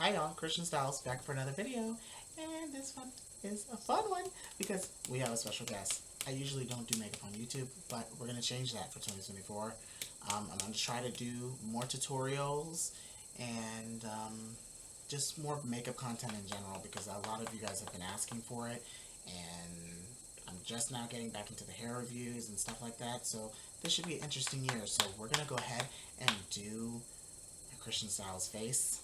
Hi y'all, Christian Stylez back for another video, and this one is a fun one because we have a special guest. I usually don't do makeup on YouTube, but we're going to change that for 2024. I'm going to try to do more tutorials and just more makeup content in general because a lot of you guys have been asking for it, and I'm just now getting back into the hair reviews and stuff like that, so this should be an interesting year. So we're going to go ahead and do a Christian Stylez face.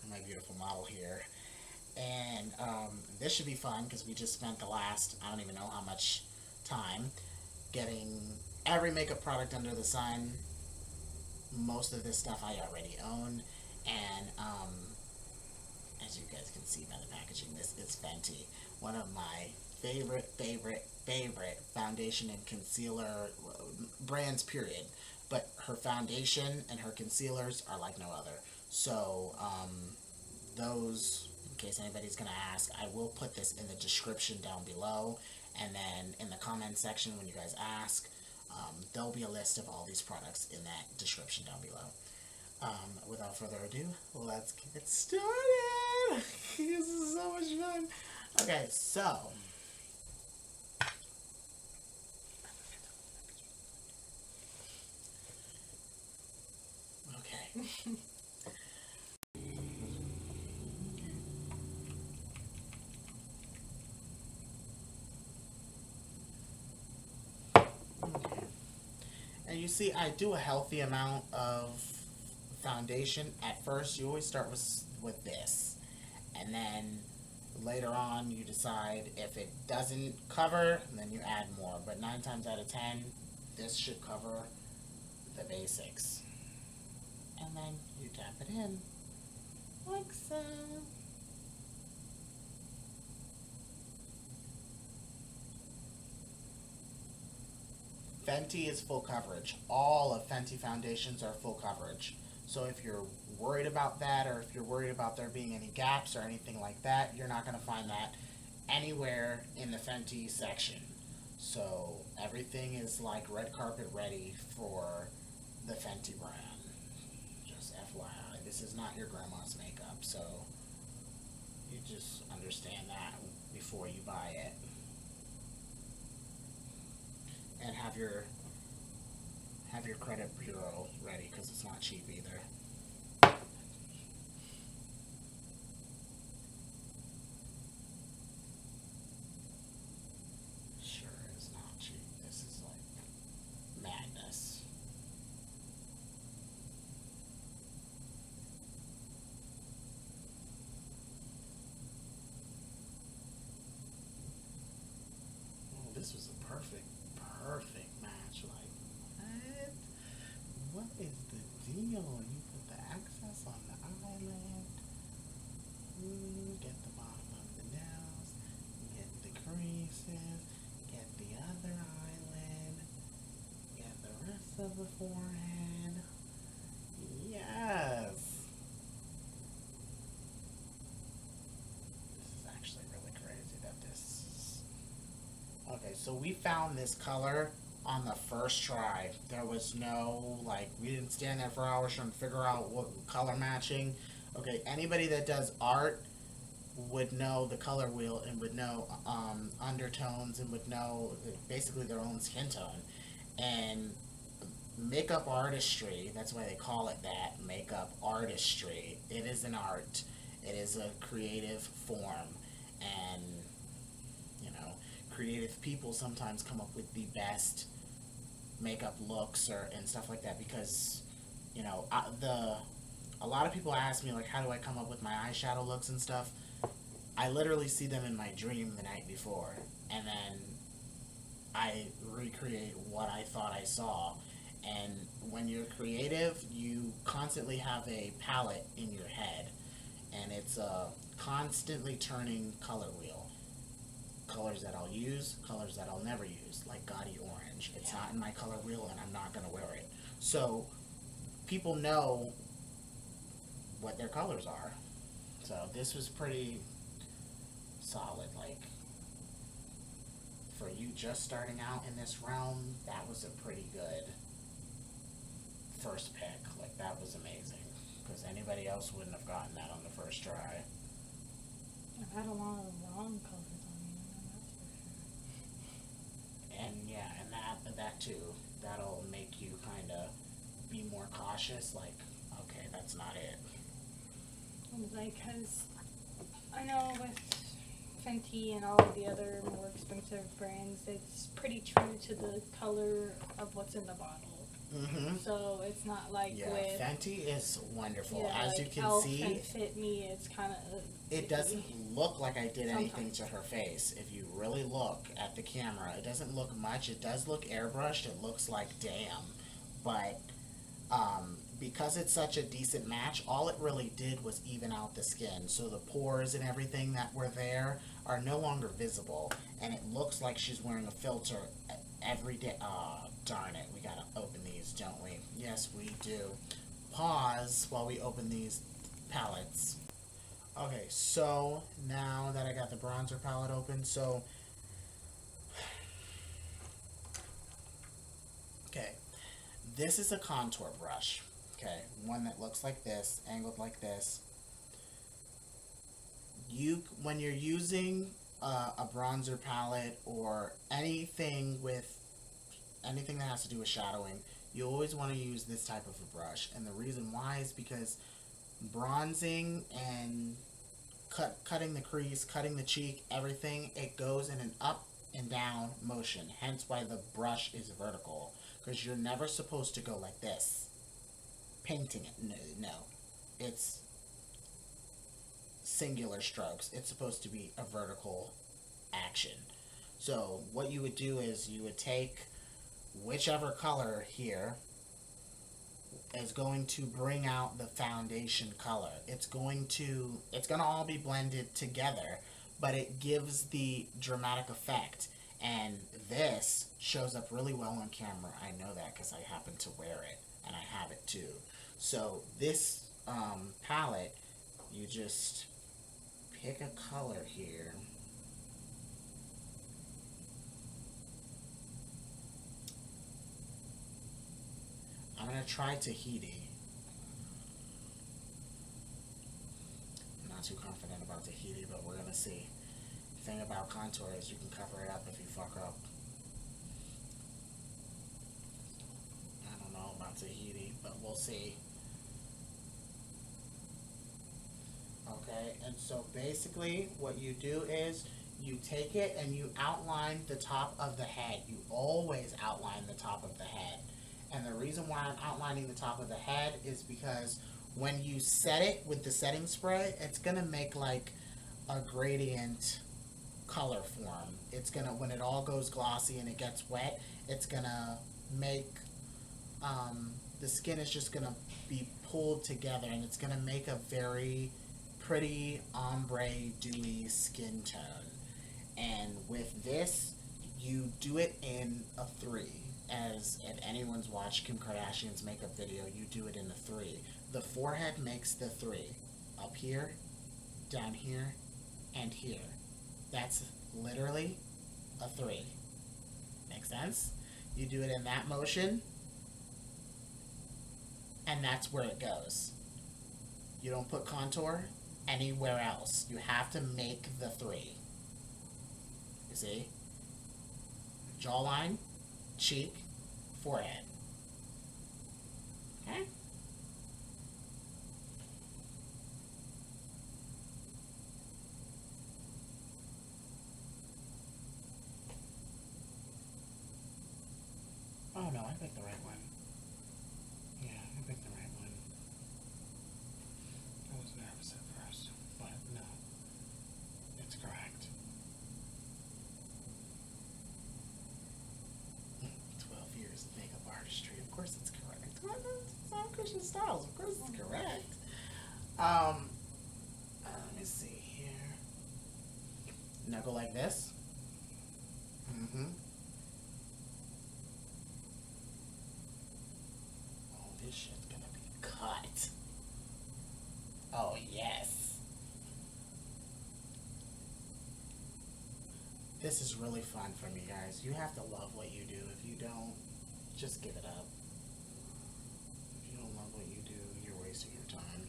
My beautiful model here, and this should be fun because we just spent the last, I don't even know how much time, getting every makeup product under the sun. Most of this stuff I already own, and as you guys can see by the packaging, this is Fenty, one of my favorite foundation and concealer brands, period. But her foundation and her concealers are like no other. So, those, in case anybody's going to ask, I will put this in the description down below, and then in the comment section when you guys ask, there'll be a list of all these products in that description down below. Without further ado, let's get started! This is so much fun! Okay, so... Okay. And you see, I do a healthy amount of foundation. At first, you always start with this. And then later on, you decide if it doesn't cover, then you add more. But 9 times out of 10, this should cover the basics. And then you tap it in, like so. Fenty is full coverage. All of Fenty foundations are full coverage. So if you're worried about that, or if you're worried about there being any gaps or anything like that, you're not going to find that anywhere in the Fenty section. So everything is like red carpet ready for the Fenty brand. Just FYI, this is not your grandma's makeup, so you just understand that before you buy it. And have your credit bureau ready because it's not cheap either. Sure is not cheap. This is like madness. Oh, this was a perfect match. Like, what is the deal? You put the excess on the eyelid, get the bottom of the nose, get the creases, get the other eyelid, get the rest of the forehead. Yes! This is actually really crazy that this is... Okay, so we found this color on the first try. There was no, like, we didn't stand there for hours trying to figure out what color matching. Okay, anybody that does art would know the color wheel and would know undertones and would know basically their own skin tone. And makeup artistry, that's why they call it that, makeup artistry. It is an art. It is a creative form. And, you know, creative people sometimes come up with the best makeup looks and stuff like that because, you know, a lot of people ask me, like, how do I come up with my eyeshadow looks and stuff. I literally see them in my dream the night before, and then I recreate what I thought I saw. And when you're creative, you constantly have a palette in your head, and it's a constantly turning color wheel. Colors that I'll use, colors that I'll never use, like Gothic orange. It's not in my color wheel and I'm not going to wear it. So people know what their colors are. So this was pretty solid. Like, for you just starting out in this realm, that was a pretty good first pick. Like, that was amazing. because anybody else wouldn't have gotten that on the first try. I've had a lot of wrong colors on me, that's for sure. And yeah, and that too, that'll make you kind of be more cautious, like, okay, that's not it. Like, because I know with Fenty and all of the other more expensive brands, it's pretty true to the color of what's in the bottle. Mm-hmm. So it's not like with Fenty is wonderful. Yeah, as like you can Elf see, and Fit Me, it's kind of it doesn't look like I did anything sometimes to her face. If you really look at the camera, it doesn't look much. It does look airbrushed. It looks like damn, but because it's such a decent match, all it really did was even out the skin. So the pores and everything that were there are no longer visible, and it looks like she's wearing a filter every day. Oh, darn it. We gotta open these, don't we? Yes, we do. Pause while we open these palettes. Okay, so now that I got the bronzer palette open, so... Okay, this is a contour brush. Okay, one that looks like this, angled like this. When you're using a bronzer palette or anything that has to do with shadowing, you always want to use this type of a brush. And the reason why is because bronzing and cutting the crease, cutting the cheek, everything, it goes in an up and down motion. Hence why the brush is vertical, because you're never supposed to go like this. Painting it, no. It's singular strokes. It's supposed to be a vertical action. So what you would do is you would take whichever color here is going to bring out the foundation color. It's going to all be blended together, but it gives the dramatic effect. And this shows up really well on camera. I know that because I happen to wear it, and I have it too. So this palette, you just pick a color here. I'm going to try Tahiti. I'm not too confident about Tahiti, but we're going to see. The thing about contour is you can cover it up if you fuck up. I don't know about Tahiti, but we'll see. Okay, and so basically what you do is you take it and you outline the top of the head. You always outline the top of the head. And the reason why I'm outlining the top of the head is because when you set it with the setting spray, it's going to make like a gradient color form. It's going to, when it all goes glossy and it gets wet, it's going to make, the skin is just going to be pulled together, and it's going to make a very pretty ombre dewy skin tone. And with this, you do it in a 3. As if anyone's watched Kim Kardashian's makeup video, you do it in a 3. The forehead makes the 3. Up here, down here, and here. That's literally a 3. Make sense? You do it in that motion, and that's where it goes. You don't put contour anywhere else. You have to make the 3. You see? Jawline, cheek, forehead. Okay? Oh no, I picked the right one. Yeah, I picked the right one. I was nervous at first, but no. It's correct. 12 years of makeup artistry. Of course it's correct. It's all Christian Stylez. Of course it's correct. Let me see here. Now go like this. Mm-hmm. Oh, this shit's gonna be cut. Oh, yes. This is really fun for me, guys. You have to love what you do. If you don't, just give it up. If you don't love what you do, you're wasting your time.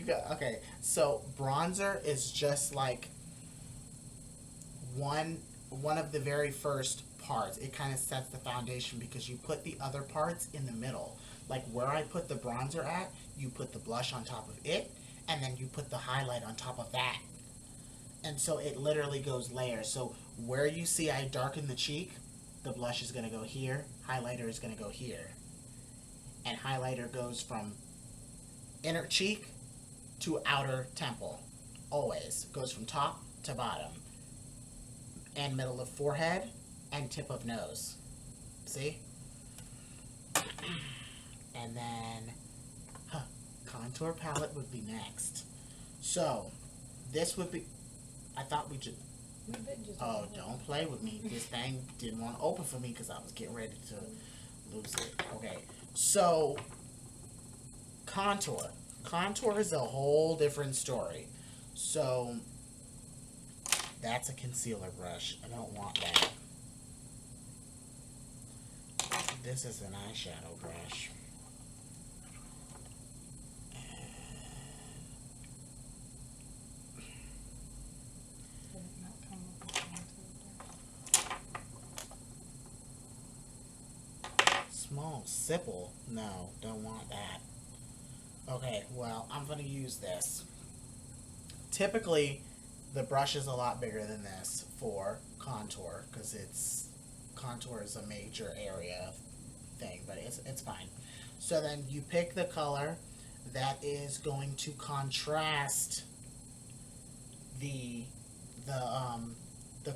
You got okay. So bronzer is just like one one of the very first parts. It kind of sets the foundation because you put the other parts in the middle. Like where I put the bronzer at, you put the blush on top of it, and then you put the highlight on top of that. And so it literally goes layers. So where you see I darken the cheek, the blush is going to go here, highlighter is going to go here. And highlighter goes from inner cheek to outer temple. Always. Goes from top to bottom. And middle of forehead and tip of nose. See? And then contour palette would be next. So this would be, I thought we just, oh, don't play with me. This thing didn't want to open for me because I was getting ready to lose it. Okay, so contour. Contour is a whole different story. So that's a concealer brush. I don't want that. This is an eyeshadow brush. Small sipple? No, don't want that. Okay, well, I'm going to use this. Typically, the brush is a lot bigger than this for contour because contour is a major area thing, but it's fine. So then you pick the color that is going to contrast the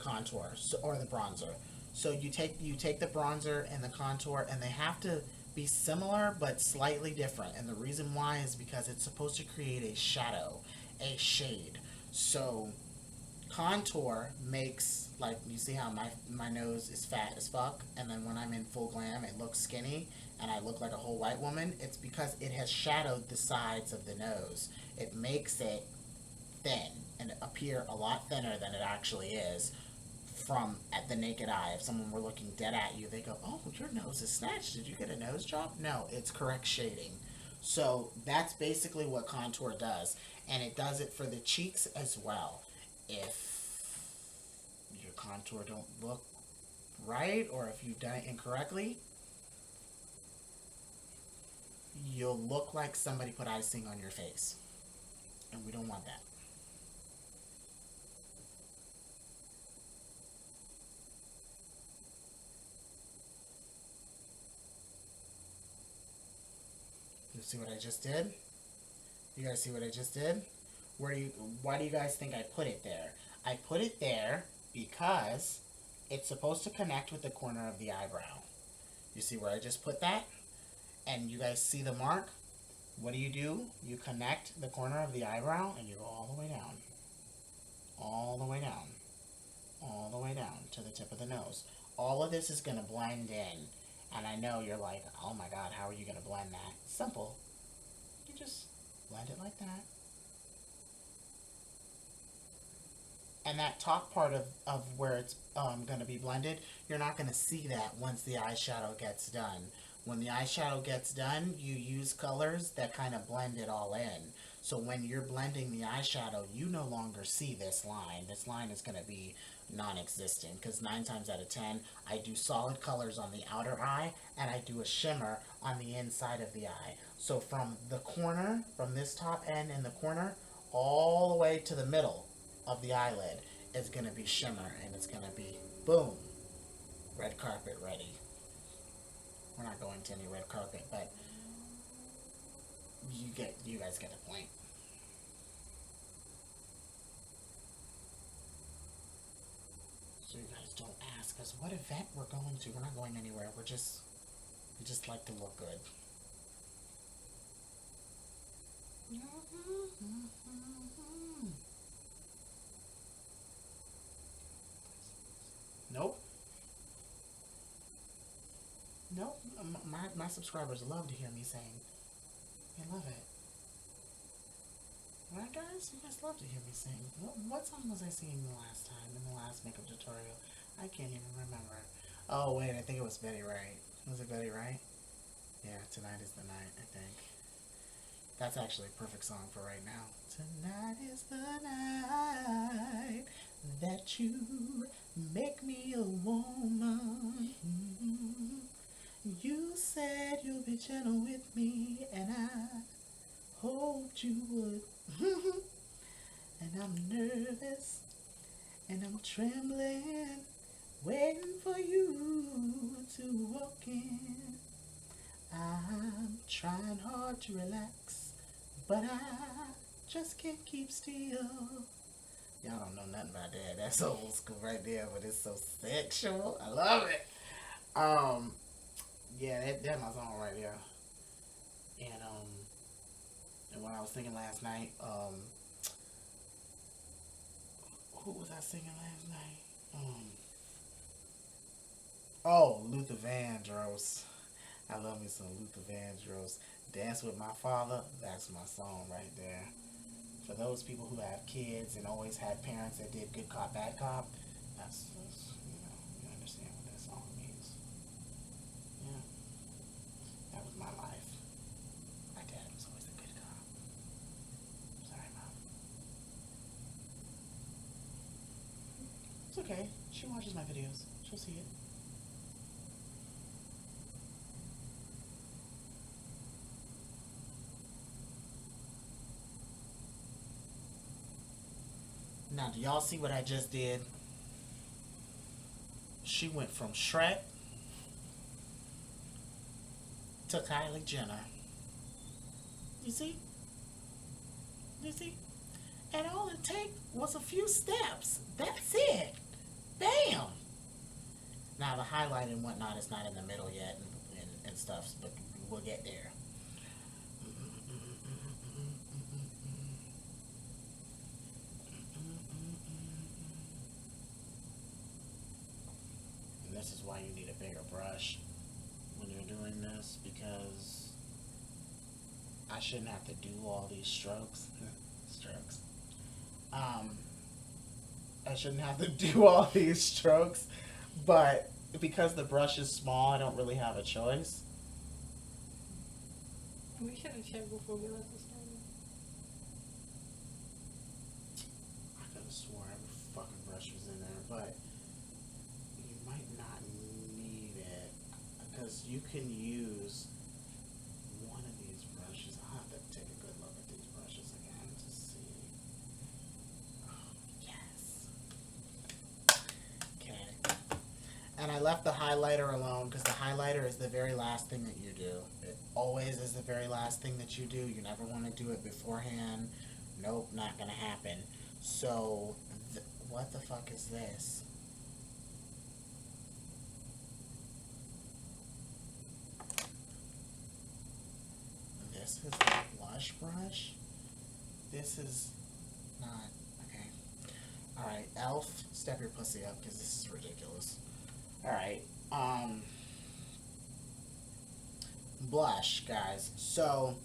contour or the bronzer. So you take the bronzer and the contour, and they have to be similar but slightly different. And the reason why is because it's supposed to create a shadow, a shade. So contour makes, like, you see how my nose is fat as fuck, and then when I'm in full glam it looks skinny and I look like a whole white woman? It's because it has shadowed the sides of the nose. It makes it thin and appear a lot thinner than it actually is from at the naked eye. If someone were looking dead at you, they go, oh, your nose is snatched. Did you get a nose job? No, it's correct shading. So that's basically what contour does. And it does it for the cheeks as well. If your contour don't look right, or if you've done it incorrectly, you'll look like somebody put icing on your face. And we don't want that. You see what I just did? You guys see what I just did? Why do you guys think I put it there? I put it there because it's supposed to connect with the corner of the eyebrow. You see where I just put that? And you guys see the mark? What do? You connect the corner of the eyebrow and you go all the way down. All the way down. All the way down to the tip of the nose. All of this is going to blend in. And I know you're like, oh my god, how are you going to blend that? Simple. You just blend it like that. And that top part of where it's going to be blended, you're not going to see that once the eyeshadow gets done. When the eyeshadow gets done, you use colors that kind of blend it all in. So when you're blending the eyeshadow, you no longer see this line. This line is going to be non-existent because 9 times out of 10, I do solid colors on the outer eye and I do a shimmer on the inside of the eye. So from the corner, from this top end in the corner, all the way to the middle of the eyelid is going to be shimmer, and it's going to be, boom, red carpet ready. We're not going to any red carpet, but you guys get the point. So you guys don't ask us what event we're going to. We're not going anywhere. We just like to look good. Nope. Nope. My subscribers love to hear me sing. They love it. Right, guys? You guys love to hear me sing. What song was I singing the last time in the last makeup tutorial? I can't even remember. Oh, wait. I think it was Betty Wright. Was it Betty Wright? Yeah, Tonight is the Night, I think. That's actually a perfect song for right now. Tonight is the night that you make me a woman. You said you'll be gentle with me, and I hoped you would. And I'm nervous, and I'm trembling, waiting for you to walk in. I'm trying hard to relax, but I just can't keep still. Y'all don't know nothing about that. That's old school right there, but it's so sexual. I love it. Yeah, that's my song right there. And what I was thinking last night, who was I singing last night? Oh, Luther Vandross. I love me some Luther Vandross. Dance with My Father, that's my song right there. For those people who have kids and always had parents that did good cop, bad cop, that's you understand what that song means. Yeah, that was my life. My dad was always a good cop. Sorry, Mom. It's okay. She watches my videos. She'll see it. Now, do y'all see what I just did? She went from Shrek to Kylie Jenner. You see? You see? And all it takes was a few steps. That's it. Bam! Now, the highlight and whatnot is not in the middle yet and stuff, but we'll get there. This is why you need a bigger brush when you're doing this, because I shouldn't have to do all these strokes. I shouldn't have to do all these strokes, but because the brush is small, I don't really have a choice. We should have checked before we left the store. I could have swore every fucking brush was in there, but you might not need it, because you can use one of these brushes. I'll have to take a good look at these brushes again to see. Oh, yes. Okay. And I left the highlighter alone because the highlighter is the very last thing that you do. It always is the very last thing that you do. You never want to do it beforehand. Nope, not gonna happen. So, what the fuck is this? This is a blush brush. This is not, okay. Alright, Elf, step your pussy up because this is ridiculous. Alright, blush, guys. So,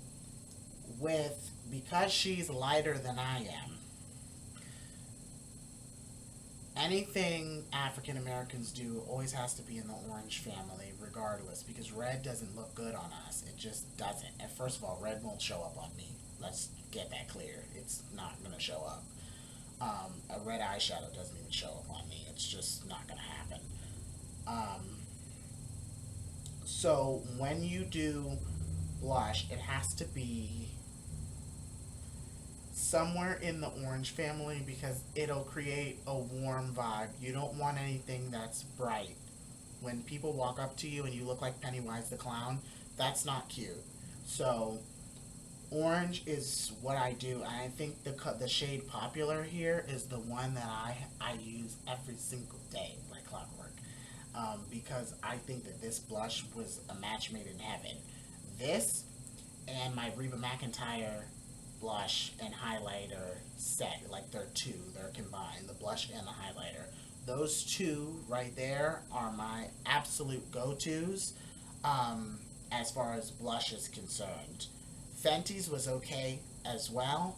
because she's lighter than I am, anything African Americans do always has to be in the orange family, regardless, because red doesn't look good on us. It just doesn't. And first of all, red won't show up on me. Let's get that clear. It's not going to show up. A red eyeshadow doesn't even show up on me. It's just not going to happen. So when you do blush, it has to be somewhere in the orange family because it'll create a warm vibe. You don't want anything that's bright. When people walk up to you and you look like Pennywise the Clown, that's not cute. So orange is what I do. I think the shade Popular here is the one that I use every single day like clockwork. Because I think that this blush was a match made in heaven. This and my Reba McEntire blush and highlighter set, like they're combined, the blush and the highlighter. Those two right there are my absolute go-tos as far as blush is concerned. Fenty's was okay as well,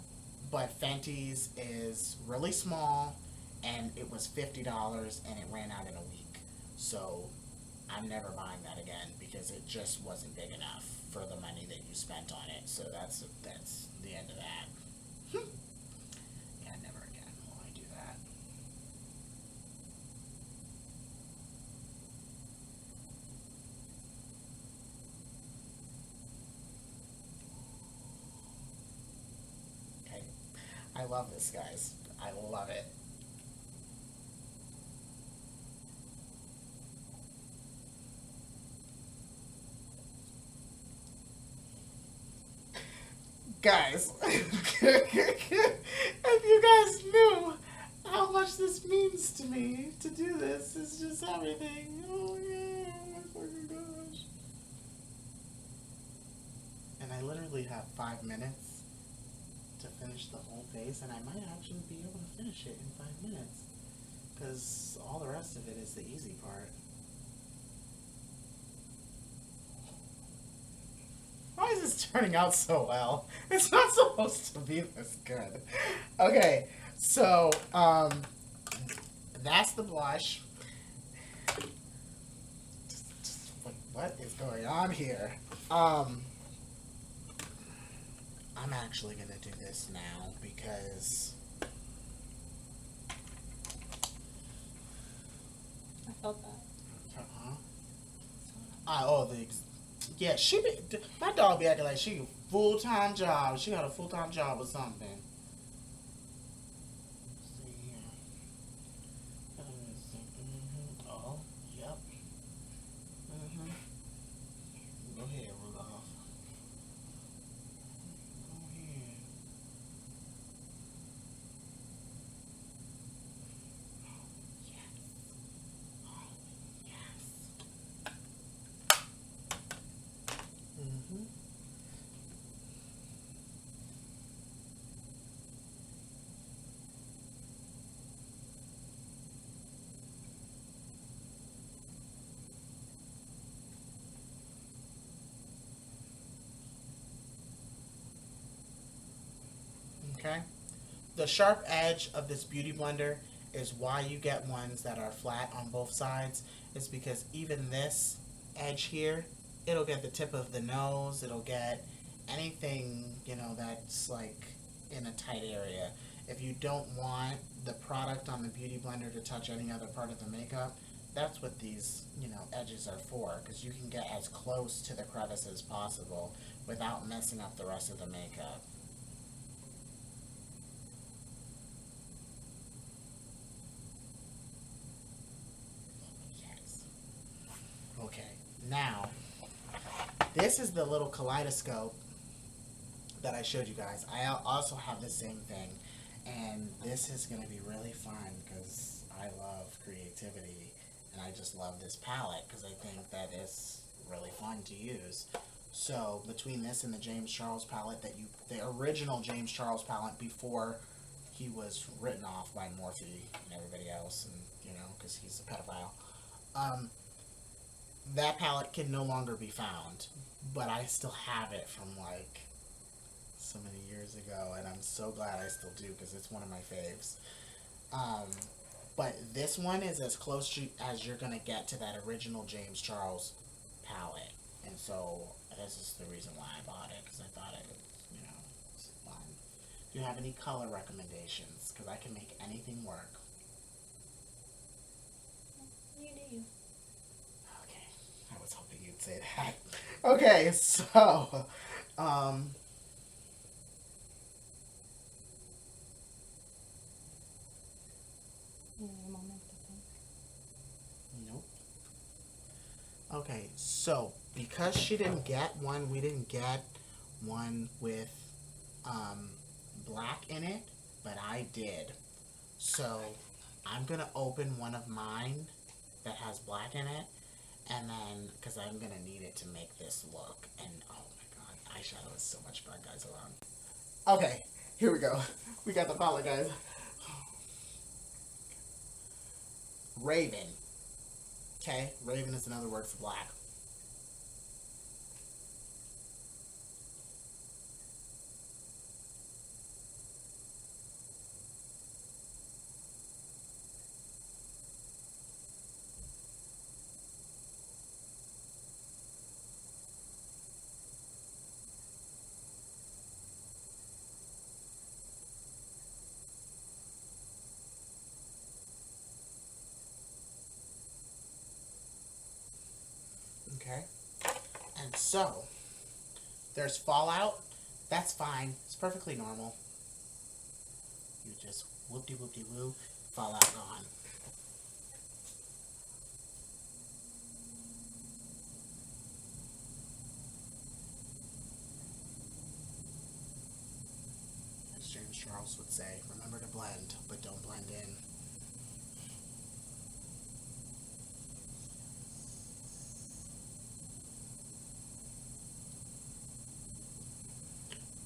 but Fenty's is really small and it was $50 and it ran out in a week. So I'm never buying that again because it just wasn't big enough for the money that you spent on it. So that's the end of that. Yeah, never again will I do that. Okay. I love this, guys. I love it. Guys, if you guys knew how much this means to me to do this, it's just everything. Oh yeah, oh my fucking gosh. And I literally have 5 minutes to finish the whole face, and I might actually be able to finish it in 5 minutes, because all the rest of it is the easy part. Why is this turning out so well? It's not supposed to be this good. Okay, so, that's the blush. What is going on here? I'm actually gonna do this now because I felt that. Yeah, my dog be acting like she a full-time job. She got a full-time job or something. See here. Oh, yep. Go ahead, Rudolph. Go ahead. Okay. The sharp edge of this beauty blender is why you get ones that are flat on both sides. It's because even this edge here, it'll get the tip of the nose, it'll get anything, you know, that's like in a tight area. If you don't want the product on the beauty blender to touch any other part of the makeup, that's what these, you know, edges are for, because you can get as close to the crevice as possible without messing up the rest of the makeup. Okay, now, this is the little kaleidoscope that I showed you guys. I also have the same thing, and this is going to be really fun because I love creativity, and I just love this palette because I think that it's really fun to use. So, between this and the James Charles palette, the original James Charles palette before he was written off by Morphe and everybody else, and, you know, because he's a pedophile, that palette can no longer be found, but I still have it from like so many years ago, and I'm so glad I still do because it's one of my faves. But this one is as close as you're gonna get to that original James Charles palette, and so this is the reason why I bought it, because I thought it was, you know, it's fun. Do you have any color recommendations? Because I can make anything work. You do you. I was hoping you'd say that. Okay, so, nope. Okay, so, because she didn't get one, we didn't get one with, black in it, but I did. So, I'm gonna open one of mine that has black in it, and then, because I'm going to need it to make this look. And, oh my god, eyeshadow is so much fun, guys, around. Okay, here we go. We got the palette, guys. Raven. Okay, Raven is another word for black. So, there's fallout. That's fine. It's perfectly normal. You just whoop-de-whoop-de-woo, fallout gone. As James Charles would say, remember to blend, but don't blend in.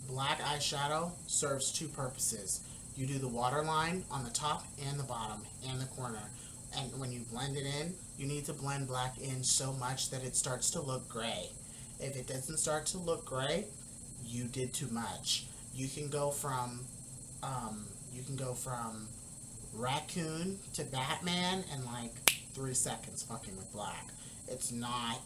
Black eyeshadow serves two purposes. You do the waterline on the top and the bottom and the corner. And when you blend it in, you need to blend black in so much that it starts to look gray. If it doesn't start to look gray, you did too much. You can go from raccoon to Batman in like 3 seconds fucking with black. It's not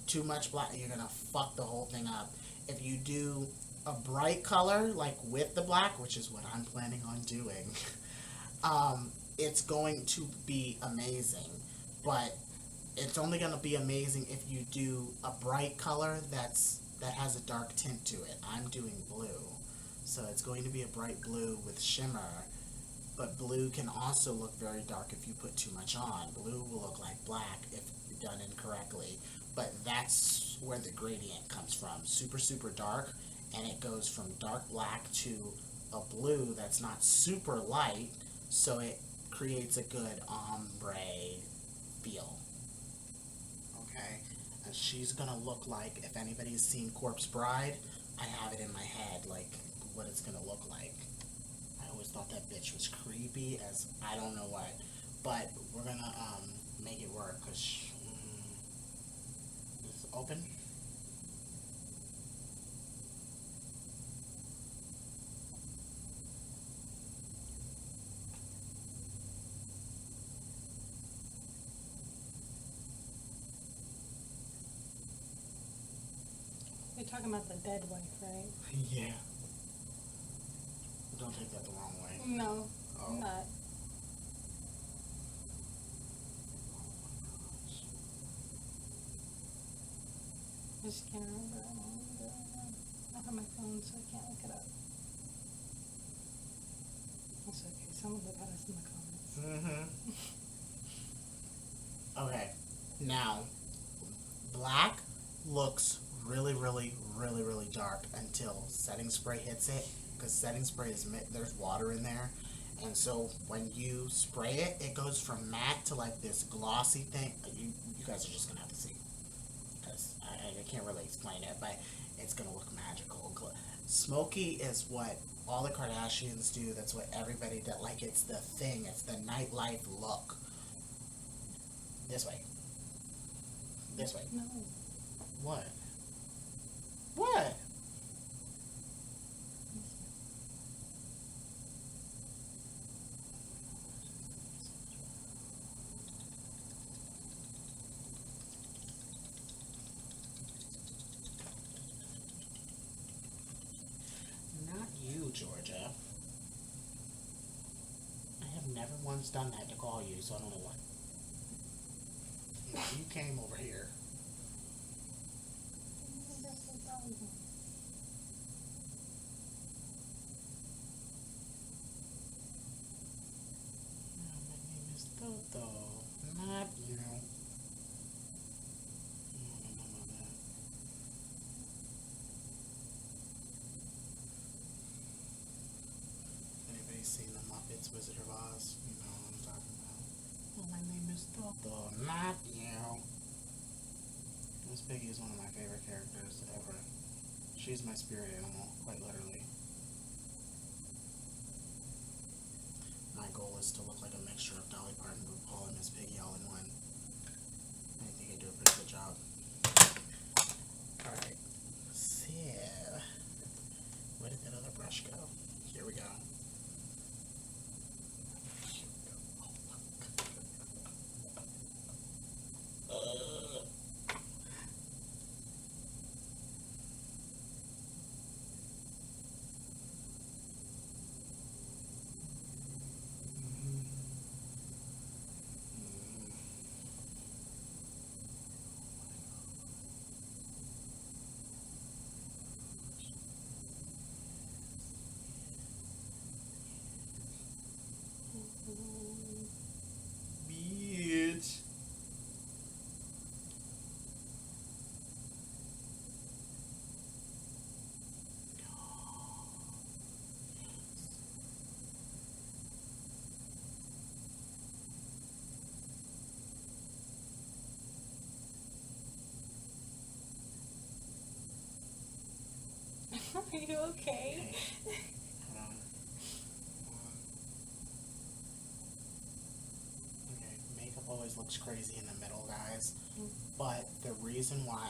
too much black, you're gonna fuck the whole thing up. If you do a bright color, like with the black, which is what I'm planning on doing, it's going to be amazing. But it's only gonna be amazing if you do a bright color that has a dark tint to it. I'm doing blue. So it's going to be a bright blue with shimmer. But blue can also look very dark if you put too much on. Blue will look like black if done incorrectly. But that's where the gradient comes from. Super, super dark, and it goes from dark black to a blue that's not super light, so it creates a good ombre feel. Okay? And she's gonna look like, if anybody's seen Corpse Bride, I have it in my head, like, what it's gonna look like. I always thought that bitch was creepy as I don't know what. But we're gonna make it work, because it's open. You're talking about the dead wife, right? Yeah. Don't take that the wrong way. No, Oh. I'm not. I just can't remember. I don't have my phone, so I can't look it up. That's okay. Someone will put us in the comments. Okay. Now, black looks really, really, really, really dark until setting spray hits it, because setting spray is, there's water in there, and so when you spray it, it goes from matte to like this glossy thing. You guys are just gonna have to see, because I can't really explain it, but it's gonna look magical. Smokey is what all the Kardashians do. That's what everybody does. Like, it's the thing. It's the nightlife look. This way. This way. No. What? What? Not you, Georgia. I have never once done that to call you, so I don't know what. You came over here. My name is Toto, not you. Anybody's seen the Muppets Wizard of Oz? You know what I'm talking about. Oh, my name is Toto, not you. Miss Piggy is one of my favorite characters ever. She's my spirit animal, quite literally. My goal is to look like a mixture of Dolly Parton, RuPaul, and Miss Piggy all in one. I think I do a pretty good job. Alright. So, where did that other brush go? Here we go. Are you okay? Hold on. Okay, makeup always looks crazy in the middle, guys. But the reason why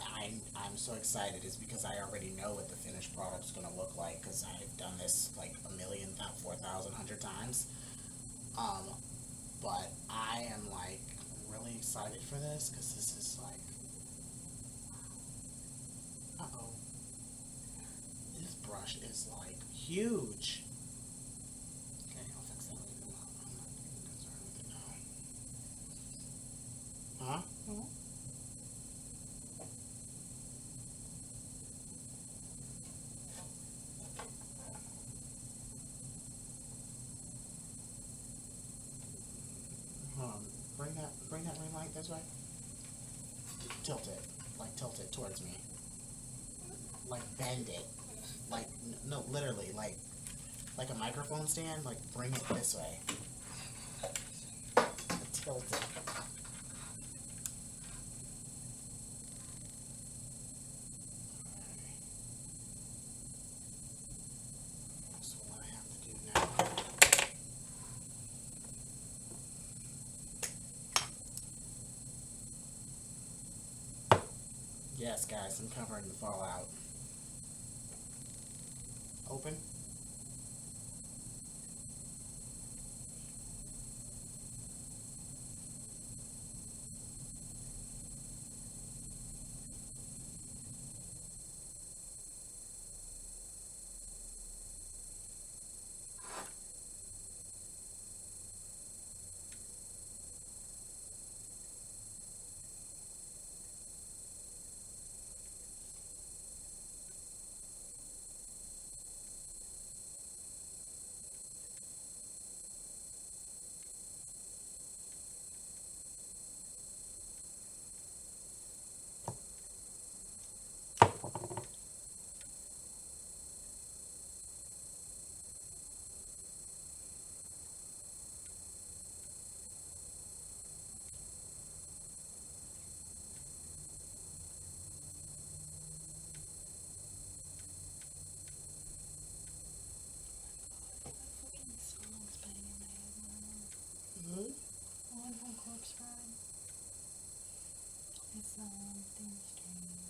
I'm so excited is because I already know what the finished product's gonna look like, because I've done this like 4,100 times. But I am like really excited for this because this is like, uh-oh, this brush is like huge. Okay, I'll fix that later. I'm not concerned with it now. Huh? Hmm? Bring that ring light this way. Tilt it towards me. Like bend it. Like, no, literally, like a microphone stand, like bring it this way. Tilt it. So what I have to do now. Yes, guys, I'm covering the fallout. Open. Mm-hmm. One from Corpse Bride. It's thing strange.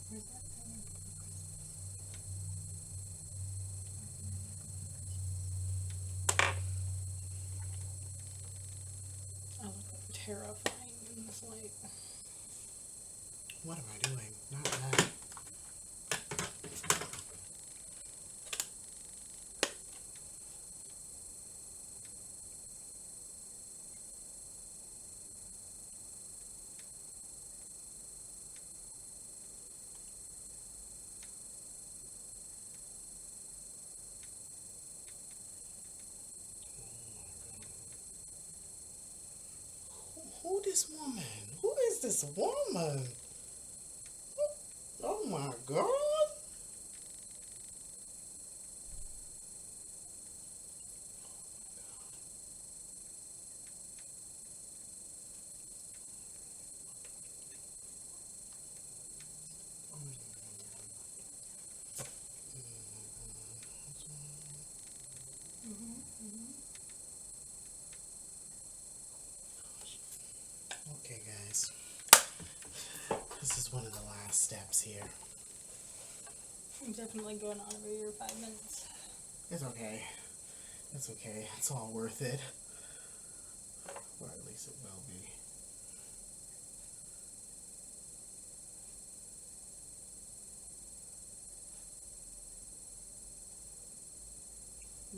Where's that thing for Christmas? I look terrifying in this light. What am I doing? Not that. Who this woman? Who is this woman? Oh my God. Okay, guys. This is one of the last steps here. I'm definitely going on over your 5 minutes. It's okay. It's okay. It's all worth it. Or at least it will be.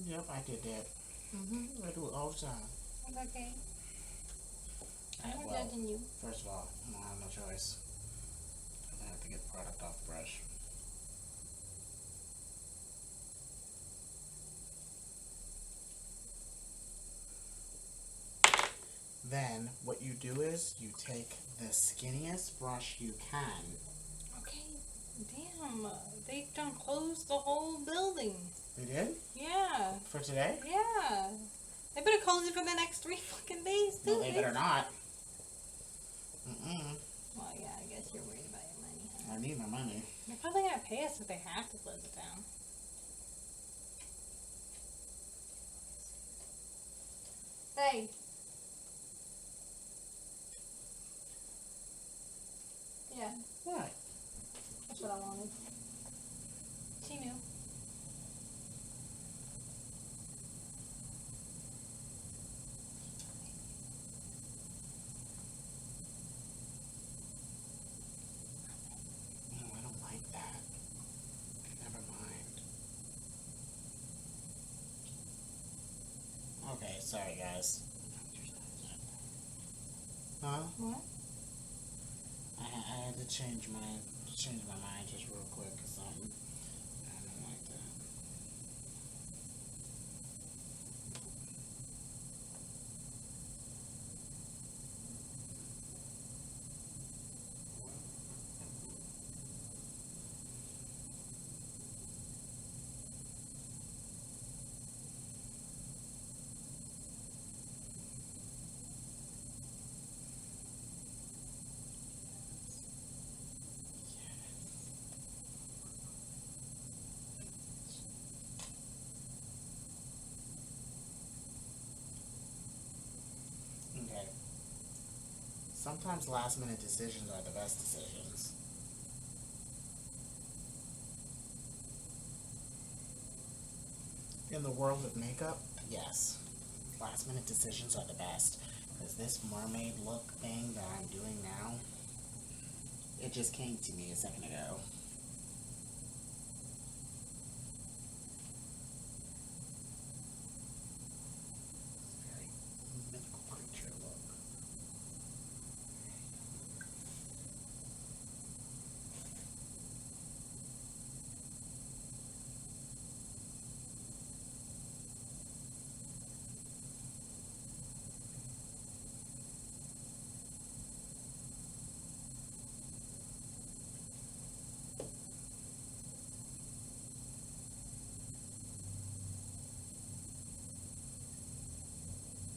Yep, I did that. I do it all the time. It's okay. I'm not Well, judging you. first of all, I have no choice. I have to get the product off the brush. Then, what you do is, you take the skinniest brush you can. Okay, damn. They done closed the whole building. They did? Yeah. For today? Yeah. They better close it for the next 3 fucking days, too. No, they better not. Mm-mm. Well, yeah, I guess you're worried about your money, I I need my money. They're probably gonna pay us if they have to close it down. Hey. Yeah, What? that's what I wanted. She knew. No, I don't like that. Never mind. Okay, sorry guys. Huh? What? I had to change my mind just real quick or something. I don't like that. Okay. Sometimes last minute decisions are the best decisions. In the world of makeup, yes. Last minute decisions are the best. Because this mermaid look thing that I'm doing now, it just came to me a second ago. Very mythical creature look.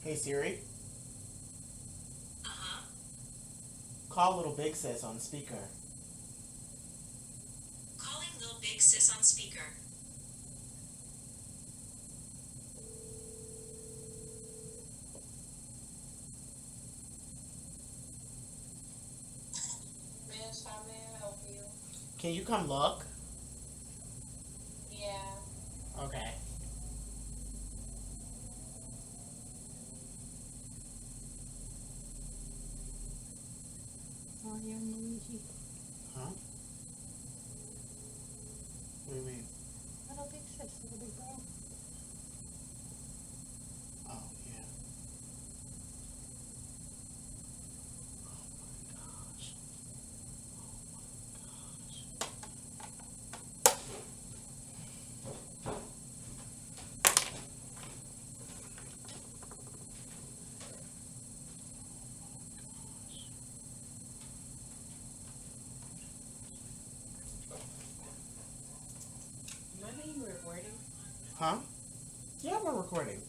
Hey Siri. Uh-huh. Call little big sis on speaker. Calling Lil Big Sis on speaker. Miss, how may I help you? Can you come look? Yeah. Okay. Oh, you're Luigi. Huh? What do you mean? Little big sis, little big bro. Oh, yeah. Oh my gosh. Monday you recording? Huh? Yeah, we're recording.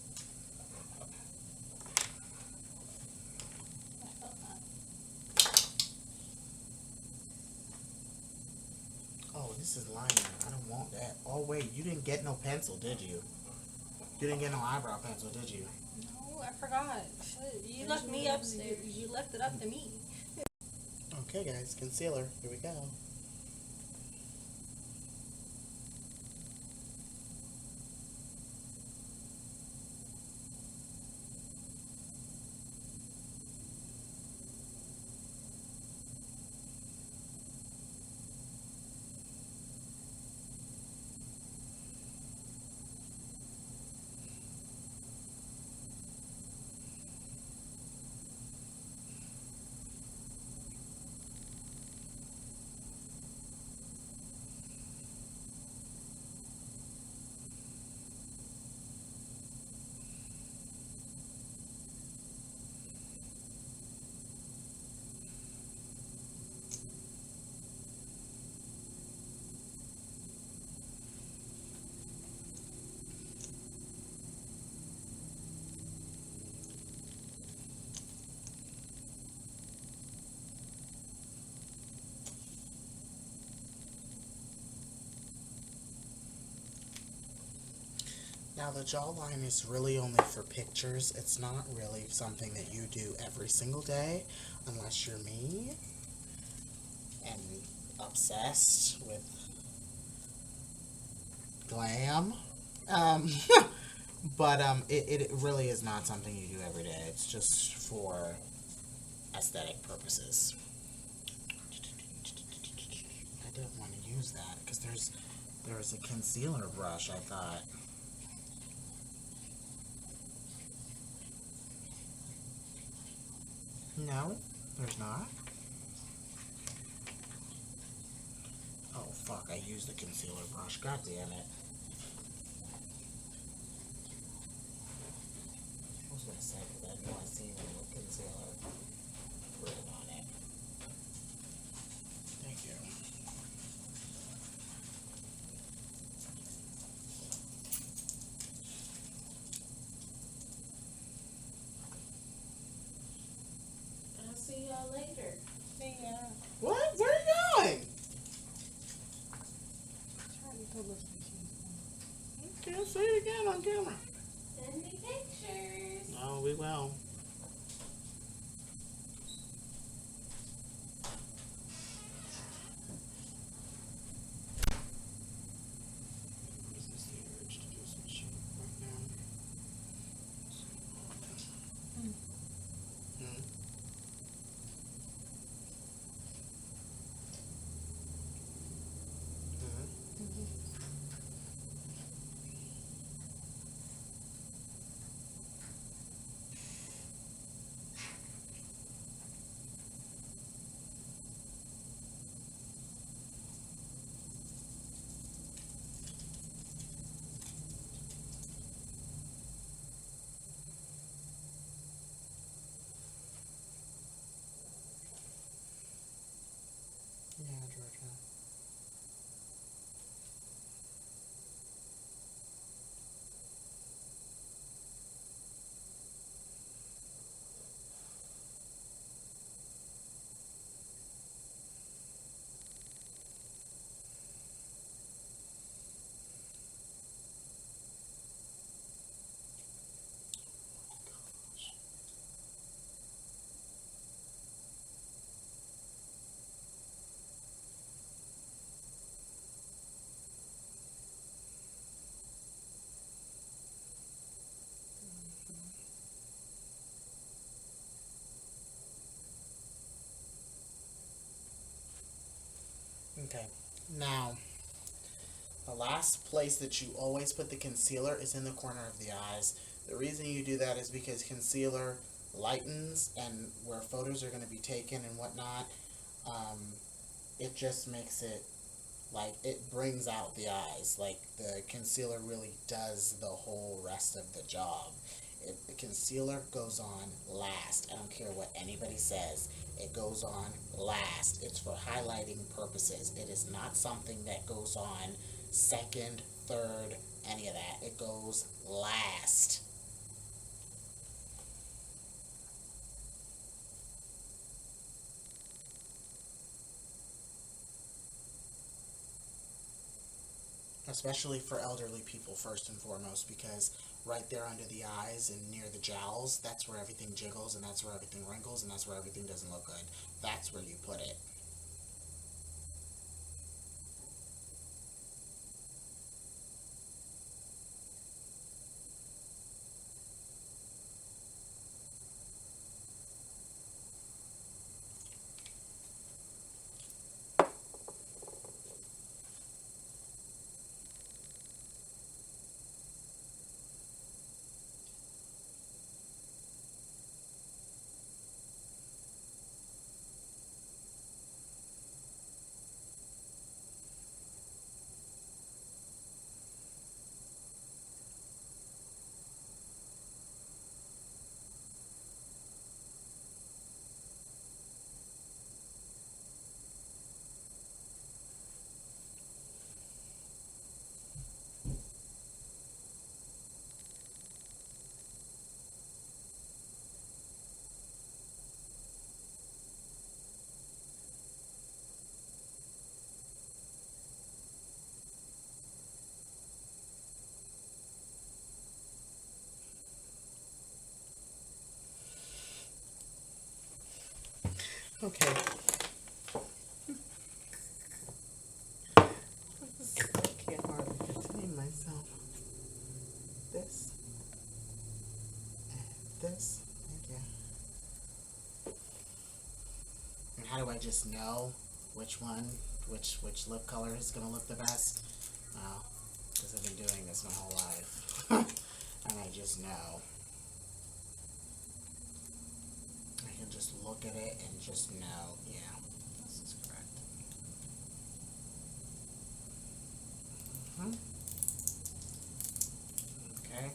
I felt that. Oh, this is liner. I don't want that. Oh, wait, you didn't get no pencil, did you? You didn't get no eyebrow pencil, did you? No, I forgot. Shit, you left me upstairs. You left it up to me. Okay, guys, concealer. Here we go. Now the jawline is really only for pictures. It's not really something that you do every single day unless you're me and obsessed with glam. Um, but it really is not something you do every day. It's just for aesthetic purposes. I didn't want to use that because there's a concealer brush, I thought. No, there's not. Oh fuck, I used the concealer brush. God damn it. I was gonna say, because I didn't want to see one with concealer written on it. Thank you. I'll see y'all later. Yeah. What? Where are you going? Trying to go listen to you. Can't say it again on camera. Send me pictures. No, we will. What is this, the urge to do some shit right now? Hmm. Yeah, Georgia. Okay, now, the last place that you always put the concealer is in the corner of the eyes. The reason you do that is because concealer lightens, and where photos are going to be taken and whatnot, it just makes it, like, it brings out the eyes. Like, the concealer really does the whole rest of the job. The concealer goes on last. I don't care what anybody says. It goes on last. It's for highlighting purposes. It is not something that goes on second, third, any of that. It goes last. Especially for elderly people, first and foremost, because right there under the eyes and near the jowls, that's where everything jiggles, and that's where everything wrinkles, and that's where everything doesn't look good. That's where you put it. Okay. I can't hardly contain myself. This. And this. Thank you. And how do I just know which one, which lip color is going to look the best? Well, because I've been doing this my whole life. And I just know. I can just look at it and just know, yeah, this is correct. Okay,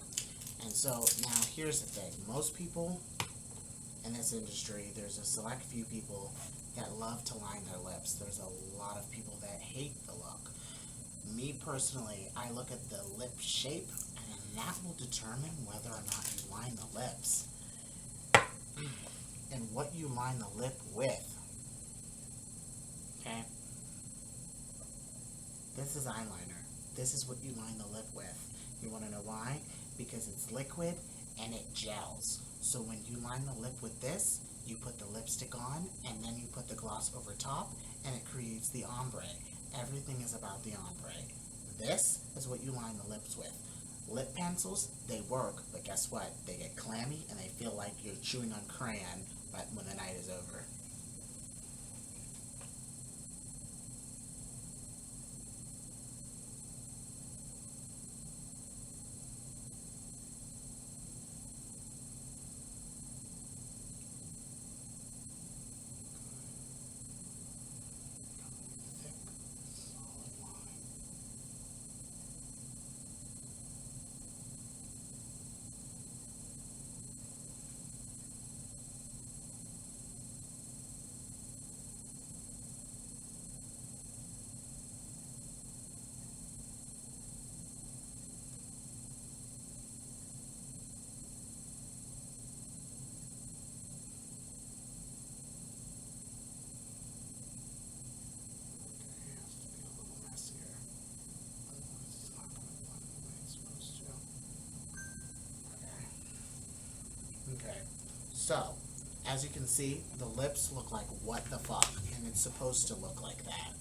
and so now here's the thing. Most people in this industry, there's a select few people that love to line their lips. There's a lot of people that hate the look. Me personally, I look at the lip shape, and that will determine whether or not you line the lips. And what you line the lip with. Okay? This is eyeliner. This is what you line the lip with. You want to know why? Because it's liquid and it gels. So when you line the lip with this, you put the lipstick on and then you put the gloss over top and it creates the ombre. Everything is about the ombre. This is what you line the lips with. Lip pencils, they work, but guess what? They get clammy and they feel like you're chewing on crayon, but when the night is over. Okay, so as you can see, the lips look like what the fuck, and it's supposed to look like that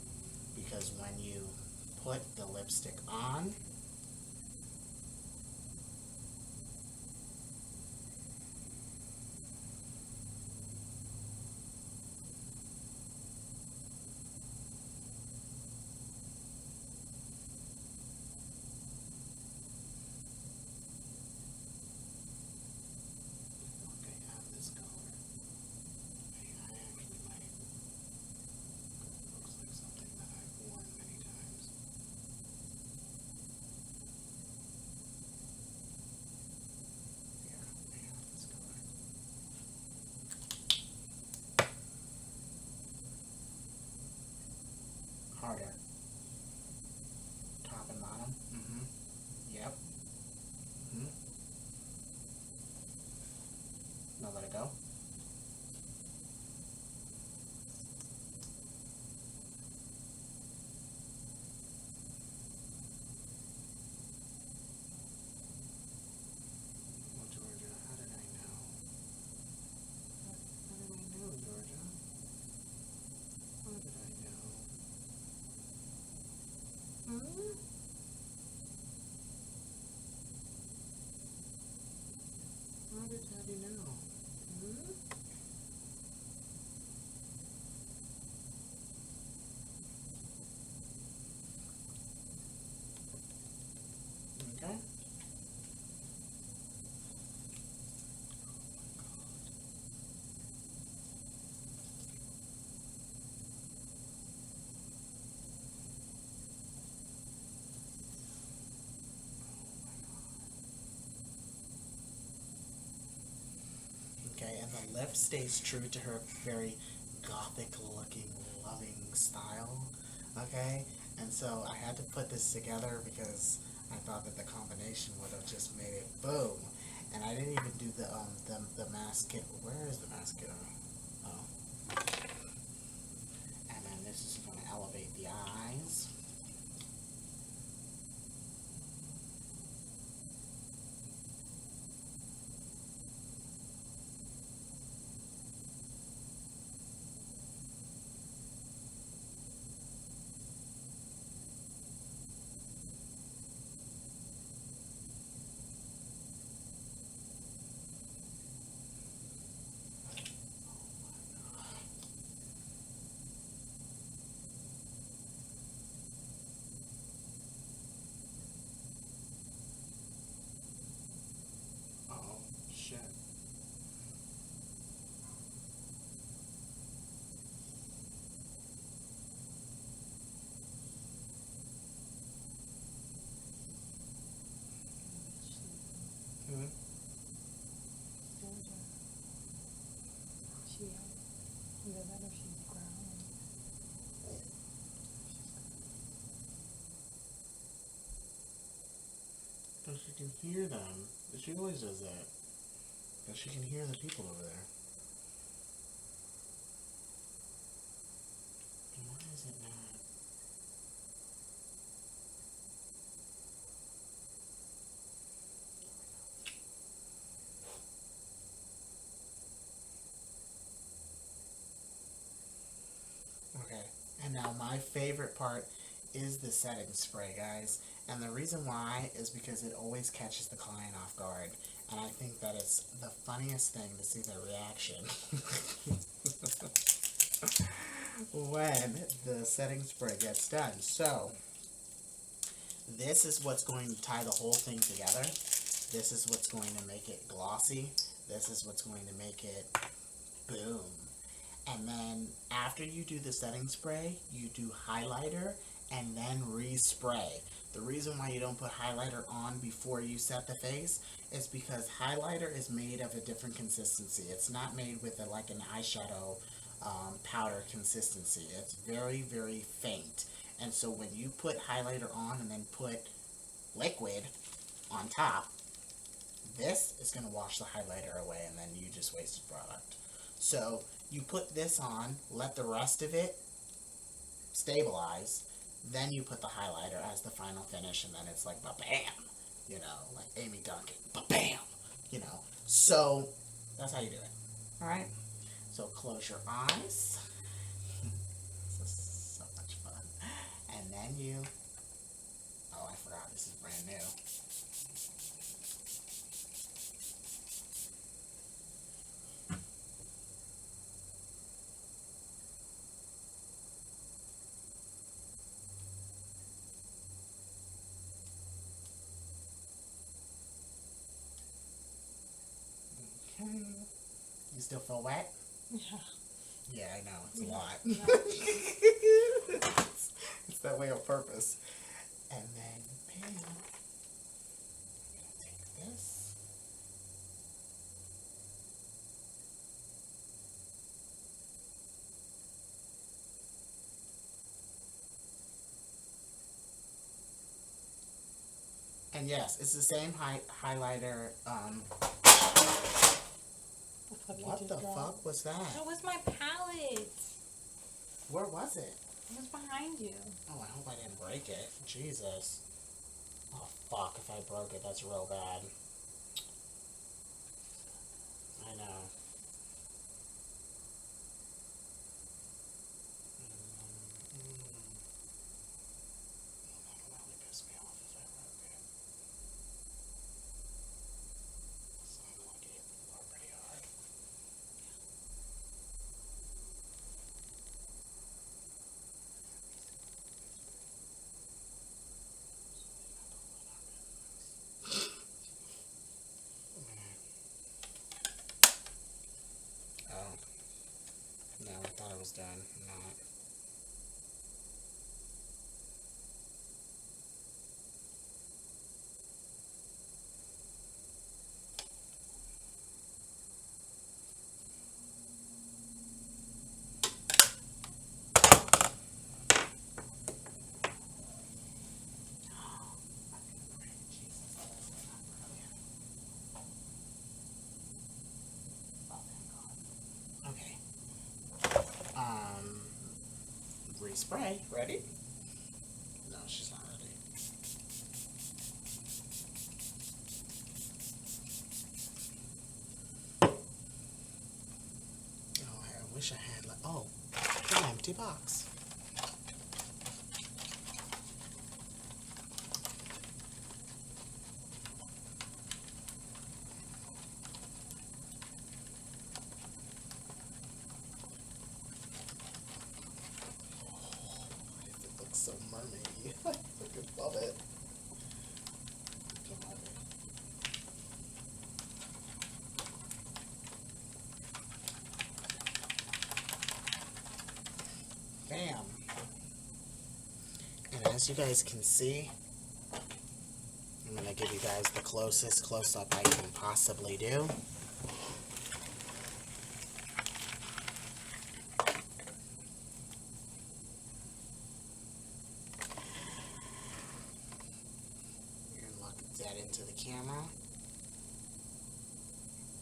because when you put the lipstick on, harder. Top and bottom. Yep. Now let it go. Well, Georgia, how did I know? How did I know, Georgia? How did I know? How did Daddy know? Okay. Okay, and the lip stays true to her very gothic looking, loving style. Okay, and so I had to put this together because I thought that the combination would have just made it boom. And I didn't even do the mascara. Where is the mascara? Oh. And then this is going to elevate the eyes. So she can hear them. She always does that. But she can hear the people over there. Why is it not? Okay, and now my favorite part is the setting spray, guys. And the reason why is because it always catches the client off guard. And I think that it's the funniest thing to see their reaction when the setting spray gets done. So, this is what's going to tie the whole thing together. This is what's going to make it glossy. This is what's going to make it boom. And then after you do the setting spray, you do highlighter and then respray. The reason why you don't put highlighter on before you set the face is because highlighter is made of a different consistency. It's not made with like an eyeshadow powder consistency. It's very, very faint. And so when you put highlighter on and then put liquid on top, this is going to wash the highlighter away and then you just wasted product. So you put this on, let the rest of it stabilize, then you put the highlighter as the final finish, and then it's like ba-bam, you know, like Amy Duncan, ba-bam, you know. So that's how you do it. All right. So close your eyes. This is so much fun. And then you, oh, I forgot, this is brand new. Okay. You still feel wet? Yeah. Yeah, I know. It's a lot. Yeah. It's that way on purpose. And then, bam. I'm going to take this. And yes, it's the same highlighter. What the fuck was that? That was my palette. Where was it? It was behind you. Oh, I hope I didn't break it. Jesus. Oh, fuck. If I broke it, that's real bad. I know. That'll really piss me off if I broke it. So I'm lucky it would blow pretty hard. Oh. No, I thought it was done. I'm not. Okay. Respray. Ready? No, she's not ready. Oh, I wish I had like, oh, an empty box. It looks so mermaidy. I freaking love it. Bam. And as you guys can see, I'm going to give you guys the closest close-up I can possibly do. You're gonna look dead that into the camera.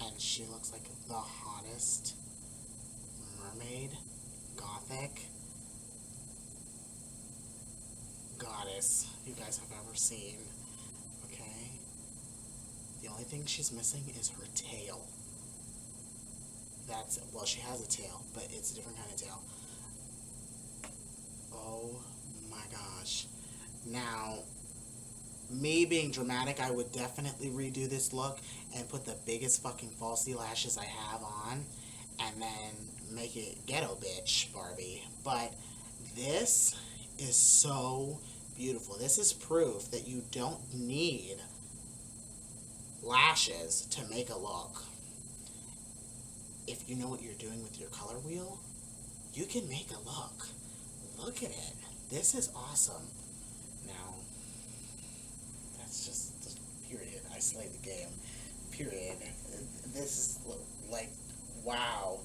And she looks like the hottest mermaid, Gothic goddess you guys have ever seen. Okay? The only thing she's missing is her tail. Well, she has a tail, but it's a different kind of tail. Oh my gosh. Now, me being dramatic, I would definitely redo this look and put the biggest fucking falsy lashes I have on and then make it ghetto bitch Barbie. But this is so beautiful. This is proof that you don't need lashes to make a look. If you know what you're doing with your color wheel, you can make a look. Look at it. This is awesome. Now, that's just period. I slayed the game. Period. This is like, wow.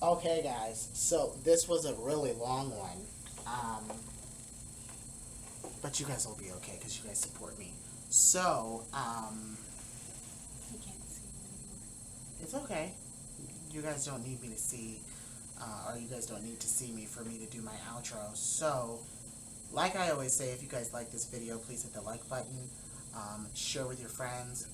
Okay, guys. So this was a really long one. But you guys will be okay because you guys support me. So, I can't see anymore. it's okay. You guys don't need me to see, or you guys don't need to see me for me to do my outro. So, like I always say, if you guys like this video, please hit the like button, share with your friends,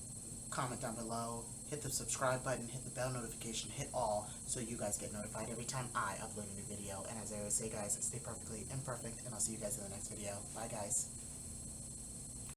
comment down below, hit the subscribe button, hit the bell notification, hit all, so you guys get notified every time I upload a new video. And as I always say, guys, stay perfectly imperfect, and I'll see you guys in the next video. Bye, guys.